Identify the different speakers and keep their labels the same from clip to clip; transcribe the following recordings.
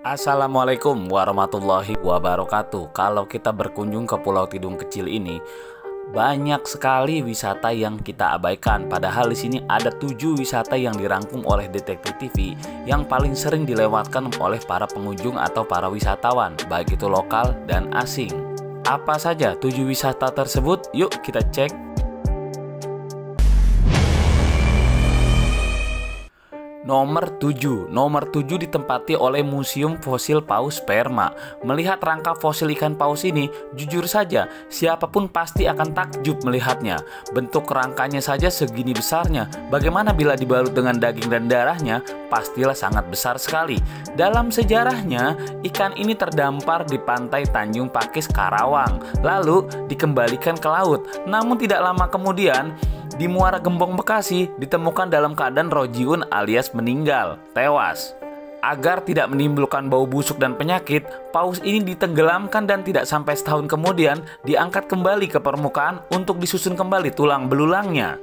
Speaker 1: Assalamualaikum warahmatullahi wabarakatuh. Kalau kita berkunjung ke Pulau Tidung kecil ini, banyak sekali wisata yang kita abaikan. Padahal di sini ada 7 wisata yang dirangkum oleh Detektif TV yang paling sering dilewatkan oleh para pengunjung atau para wisatawan, baik itu lokal dan asing. Apa saja 7 wisata tersebut? Yuk kita cek. Nomor 7 ditempati oleh Museum Fosil Paus Sperma. Melihat rangka fosil ikan paus ini, jujur saja, siapapun pasti akan takjub melihatnya. Bentuk rangkanya saja segini besarnya. Bagaimana bila dibalut dengan daging dan darahnya? Pastilah sangat besar sekali. Dalam sejarahnya, ikan ini terdampar di pantai Tanjung Pakis, Karawang, lalu dikembalikan ke laut. Namun tidak lama kemudian, di Muara Gembong, Bekasi, ditemukan dalam keadaan rojiun alias meninggal, tewas. Agar tidak menimbulkan bau busuk dan penyakit, paus ini ditenggelamkan dan tidak sampai setahun kemudian diangkat kembali ke permukaan untuk disusun kembali tulang belulangnya.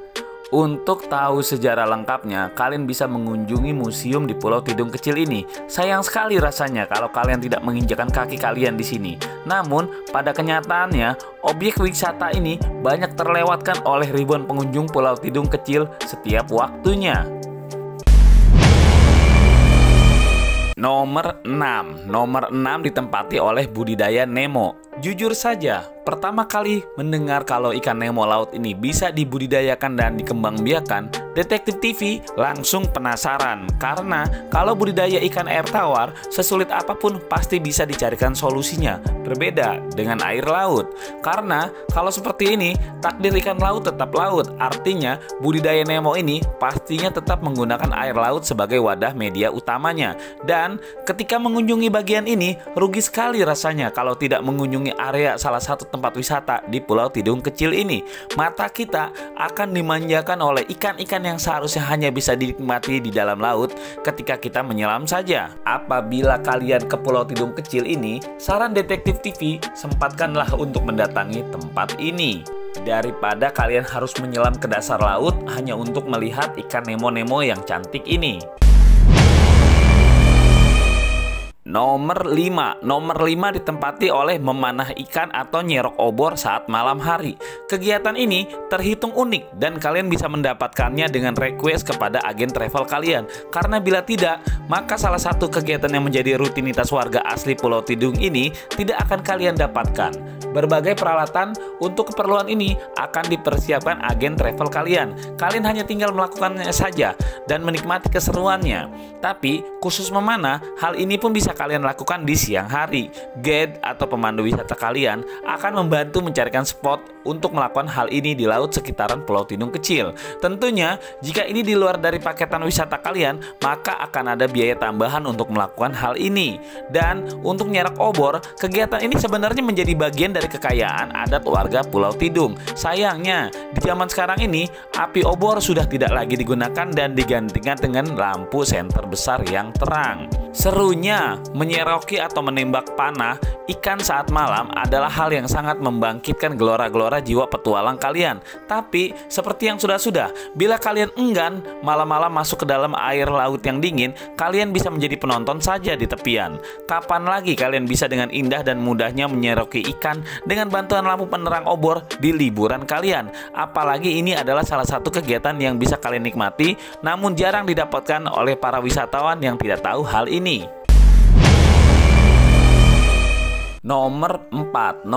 Speaker 1: Untuk tahu sejarah lengkapnya, kalian bisa mengunjungi museum di Pulau Tidung kecil ini. Sayang sekali rasanya kalau kalian tidak menginjakan kaki kalian di sini. Namun, pada kenyataannya, objek wisata ini banyak terlewatkan oleh ribuan pengunjung Pulau Tidung kecil setiap waktunya. Nomor 6 ditempati oleh budidaya Nemo. Jujur saja, pertama kali mendengar kalau ikan Nemo laut ini bisa dibudidayakan dan dikembangbiakan, Detektif TV langsung penasaran. Karena kalau budidaya ikan air tawar, sesulit apapun pasti bisa dicarikan solusinya. Berbeda dengan air laut. Karena kalau seperti ini, takdir ikan laut tetap laut. Artinya budidaya Nemo ini pastinya tetap menggunakan air laut sebagai wadah media utamanya. Dan ketika mengunjungi bagian ini, rugi sekali rasanya kalau tidak mengunjungi area salah satu tempat wisata di Pulau Tidung kecil ini. Mata kita akan dimanjakan oleh ikan-ikan yang seharusnya hanya bisa dinikmati di dalam laut ketika kita menyelam saja. Apabila kalian ke Pulau Tidung kecil ini, saran Detektif TV, sempatkanlah untuk mendatangi tempat ini. Daripada kalian harus menyelam ke dasar laut hanya untuk melihat ikan Nemo-Nemo yang cantik ini. Nomor 5 ditempati oleh memanah ikan atau nyerok obor saat malam hari. Kegiatan ini terhitung unik dan kalian bisa mendapatkannya dengan request kepada agen travel kalian. Karena bila tidak, maka salah satu kegiatan yang menjadi rutinitas warga asli Pulau Tidung ini tidak akan kalian dapatkan. Berbagai peralatan untuk keperluan ini akan dipersiapkan agen travel kalian. Kalian hanya tinggal melakukannya saja dan menikmati keseruannya. Tapi khusus memanah, hal ini pun bisa kalian lakukan di siang hari. Guide atau pemandu wisata kalian akan membantu mencarikan spot untuk melakukan hal ini di laut sekitaran Pulau Tidung kecil. Tentunya, jika ini di luar dari paketan wisata kalian, maka akan ada biaya tambahan untuk melakukan hal ini. Dan untuk nyerok obor, kegiatan ini sebenarnya menjadi bagian dari kekayaan adat warga Pulau Tidung. Sayangnya, di zaman sekarang ini, api obor sudah tidak lagi digunakan dan digantikan dengan lampu senter besar yang terang. Serunya, menyeroki atau menembak panah ikan saat malam adalah hal yang sangat membangkitkan gelora-gelora jiwa petualang kalian. Tapi, seperti yang sudah-sudah, bila kalian enggan malam-malam masuk ke dalam air laut yang dingin, kalian bisa menjadi penonton saja di tepian. Kapan lagi kalian bisa dengan indah dan mudahnya menyeroki ikan dengan bantuan lampu penerang obor di liburan kalian? Apalagi ini adalah salah satu kegiatan yang bisa kalian nikmati, namun jarang didapatkan oleh para wisatawan yang tidak tahu hal ini. Nomor 4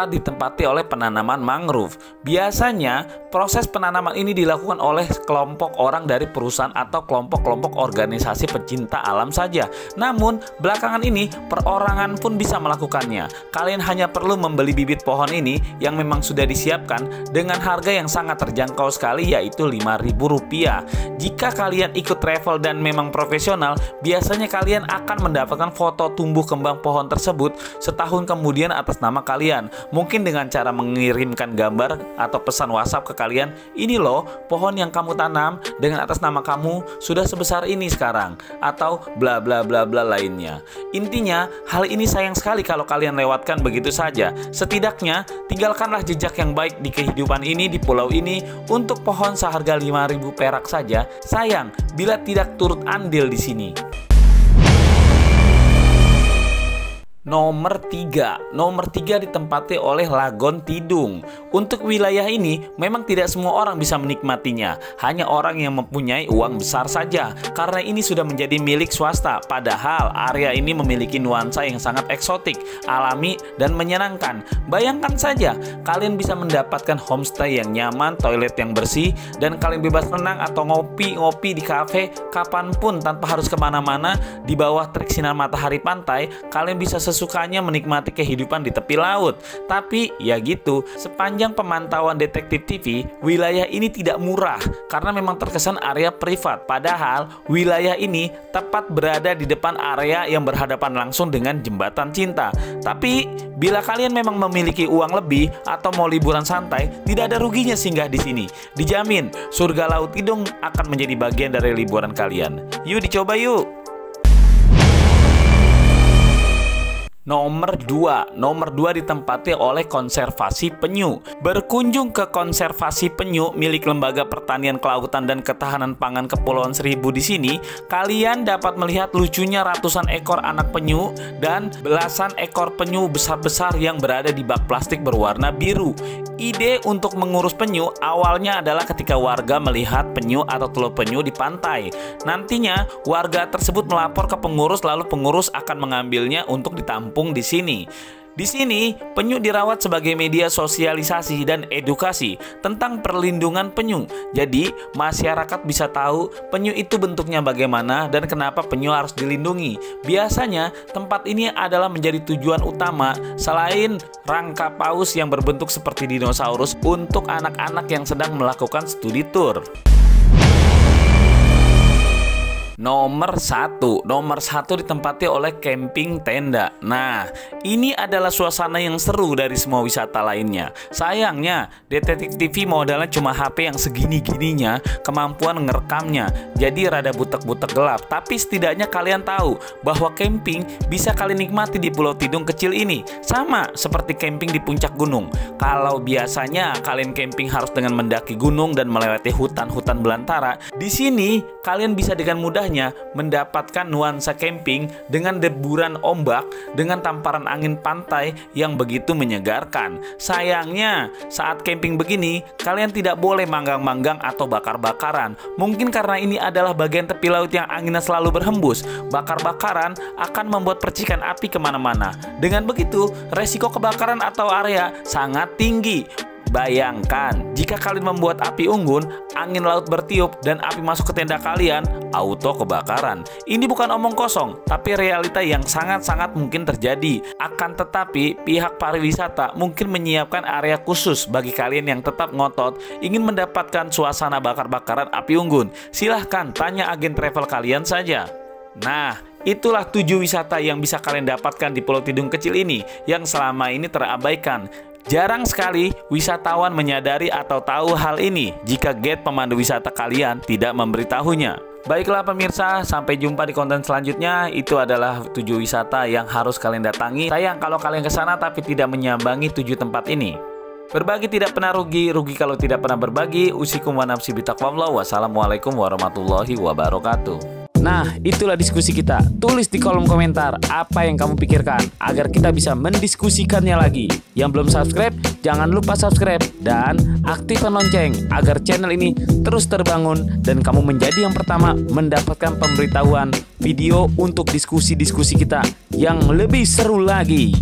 Speaker 1: ditempati oleh penanaman mangrove. Biasanya proses penanaman ini dilakukan oleh kelompok orang dari perusahaan atau kelompok-kelompok organisasi pecinta alam saja. Namun belakangan ini perorangan pun bisa melakukannya. Kalian hanya perlu membeli bibit pohon ini yang memang sudah disiapkan dengan harga yang sangat terjangkau sekali, yaitu Rp5.000. Jika kalian ikut travel dan memang profesional, biasanya kalian akan mendapatkan foto tumbuh kembang pohon tersebut tahun kemudian atas nama kalian. Mungkin dengan cara mengirimkan gambar atau pesan WhatsApp ke kalian, ini loh pohon yang kamu tanam dengan atas nama kamu sudah sebesar ini sekarang, atau bla bla bla bla lainnya. Intinya, hal ini sayang sekali kalau kalian lewatkan begitu saja. Setidaknya tinggalkanlah jejak yang baik di kehidupan ini di pulau ini. Untuk pohon seharga 5.000 perak saja sayang bila tidak turut andil di sini. Nomor 3 ditempati oleh Lagon Tidung. Untuk wilayah ini memang tidak semua orang bisa menikmatinya, hanya orang yang mempunyai uang besar saja, karena ini sudah menjadi milik swasta. Padahal area ini memiliki nuansa yang sangat eksotik, alami, dan menyenangkan. Bayangkan saja, kalian bisa mendapatkan homestay yang nyaman, toilet yang bersih, dan kalian bebas renang atau ngopi-ngopi di kafe kapanpun tanpa harus kemana-mana. Di bawah terik sinar matahari pantai, kalian bisa sesukanya menikmati kehidupan di tepi laut. Tapi ya gitu, sepanjang pemantauan detektif TV, wilayah ini tidak murah karena memang terkesan area privat. Padahal wilayah ini tepat berada di depan area yang berhadapan langsung dengan jembatan cinta. Tapi bila kalian memang memiliki uang lebih atau mau liburan santai, tidak ada ruginya singgah di sini. Dijamin surga Laut Tidung akan menjadi bagian dari liburan kalian. Yuk dicoba yuk. Nomor 2 ditempati oleh konservasi penyu. Berkunjung ke konservasi penyu milik Lembaga Pertanian Kelautan dan Ketahanan Pangan Kepulauan Seribu di sini, kalian dapat melihat lucunya ratusan ekor anak penyu dan belasan ekor penyu besar-besar yang berada di bak plastik berwarna biru. Ide untuk mengurus penyu awalnya adalah ketika warga melihat penyu atau telur penyu di pantai. Nantinya warga tersebut melapor ke pengurus, lalu pengurus akan mengambilnya untuk ditampung di sini. Di sini, penyu dirawat sebagai media sosialisasi dan edukasi tentang perlindungan penyu. Jadi, masyarakat bisa tahu penyu itu bentuknya bagaimana dan kenapa penyu harus dilindungi. Biasanya, tempat ini adalah menjadi tujuan utama selain rangka paus yang berbentuk seperti dinosaurus untuk anak-anak yang sedang melakukan studi tour. Nomor 1 ditempati oleh camping tenda. Nah, ini adalah suasana yang seru dari semua wisata lainnya. Sayangnya, detektif TV modalnya cuma HP yang segini-gininya, kemampuan ngerekamnya jadi rada butek-butek gelap. Tapi setidaknya kalian tahu bahwa camping bisa kalian nikmati di Pulau Tidung kecil ini. Sama seperti camping di puncak gunung. Kalau biasanya kalian camping harus dengan mendaki gunung dan melewati hutan-hutan belantara, di sini kalian bisa dengan mudah mendapatkan nuansa camping dengan deburan ombak, dengan tamparan angin pantai yang begitu menyegarkan. Sayangnya, saat camping begini, kalian tidak boleh manggang-manggang atau bakar-bakaran. Mungkin karena ini adalah bagian tepi laut yang anginnya selalu berhembus. Bakar-bakaran akan membuat percikan api kemana-mana. Dengan begitu, resiko kebakaran atau area sangat tinggi. Bayangkan, jika kalian membuat api unggun, angin laut bertiup, dan api masuk ke tenda kalian, auto kebakaran. Ini bukan omong kosong, tapi realita yang sangat-sangat mungkin terjadi. Akan tetapi, pihak pariwisata mungkin menyiapkan area khusus bagi kalian yang tetap ngotot ingin mendapatkan suasana bakar-bakaran api unggun. Silahkan tanya agen travel kalian saja. Nah, itulah 7 wisata yang bisa kalian dapatkan di Pulau Tidung kecil ini yang selama ini terabaikan. Jarang sekali wisatawan menyadari atau tahu hal ini jika guide pemandu wisata kalian tidak memberitahunya. Baiklah pemirsa, sampai jumpa di konten selanjutnya. Itu adalah 7 wisata yang harus kalian datangi. Sayang kalau kalian ke sana tapi tidak menyambangi 7 tempat ini. Berbagi tidak pernah rugi, rugi kalau tidak pernah berbagi. Usikum wa nafsi bitaqwallah. Wassalamualaikum warahmatullahi wabarakatuh. Nah, itulah diskusi kita. Tulis di kolom komentar apa yang kamu pikirkan agar kita bisa mendiskusikannya lagi. Yang belum subscribe, jangan lupa subscribe dan aktifkan lonceng agar channel ini terus terbangun dan kamu menjadi yang pertama mendapatkan pemberitahuan video untuk diskusi-diskusi kita yang lebih seru lagi.